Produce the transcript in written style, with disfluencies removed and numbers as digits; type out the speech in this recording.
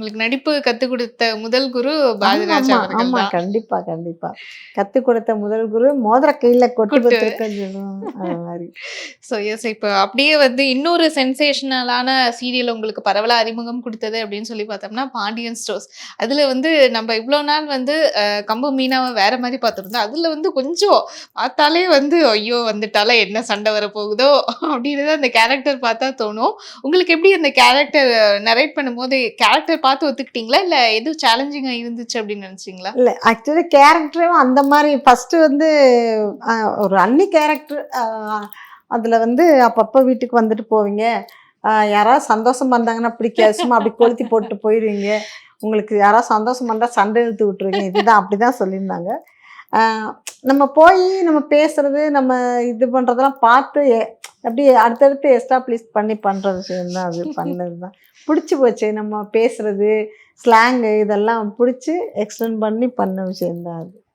உங்களுக்கு நடிப்பு கத்துக் குடுத்த முதல் குரு பாரதிராஜா ஆமாமா, அவர்கள் ஆமா. தான். கண்டிப்பா, கண்டிப்பா. கத்துக் குடுத்த முதல் குரு, மோதிர கையில கொட்டு குட்டு. பத்திரம்ன்னு சொல்லுவாங்க. அது மாரி. ஸோ எஸ் இப்ப அப்படியே வந்து இன்னொரு சென்சேஷனலான சீரியல் உங்களுக்கு பரவலா அறிமுகம் குடுத்தது அப்படின்னு சொல்லி பார்த்தோம்னா, பாண்டியன் ஸ்டோர்ஸ். அதுல வந்து நம்ம இவ்ளோ நாள் வந்து கம்பு மீனாவ வேற மாரி பார்த்துருந்தோம். அதுல வந்து கொஞ்சம் பார்த்தாலே வந்து, ஐயோ! வந்துட்டாளா என்ன சண்டை வரப்போகுதோ அப்படின்னு தான் அந்த கேரக்டர் பார்த்தா தோணும். உங்களுக்கு எப்படி அந்த கேரக்டர் நரேட் பண்ணும்போது கேரக்டர் பார்த்து ஒத்துக்கிட்டீங்களா? இல்ல எதுவும் சேலஞ்சிங்கா இருந்துச்சு அப்படின்னு நினைச்சீங்களா? இல்ல ஆக்சுவலி கேரக்டரும் அந்த மாரி ஃபர்ஸ்ட்டு வந்து அ ஒரு அண்ணி கேரக்டர் அதுல வந்து அப்பப்போ வீட்டுக்கு வந்துட்டு போவீங்க. யாராவது சந்தோஷமா இருந்தாங்கன்னா பிடிக்காது. சும்மா அப்படி கொளுத்தி போட்டு போயிருவீங்க. உங்களுக்கு யாராவது சந்தோஷமா இருந்தா சண்டை இழுத்து விட்டுருவீங்க. இதுதான் அப்படிதான் சொல்லியிருந்தாங்க. ஆ நம்ம போயி நம்ம பேசுறது, நம்ம இது பண்றதெல்லாம் பார்த்து அப்படியே அடுத்தடுத்து எஸ்டாப்ளிஷ் பண்ணி பண்ற விஷயம் தான் அது. பண்ணது தான். புடிச்சு போச்சு. நம்ம பேசுறது, ஸ்லாங்கு இதெல்லாம் புடிச்சு எக்ஸ்டெண்ட் பண்ணி பண்ண விஷயம் தான் அது.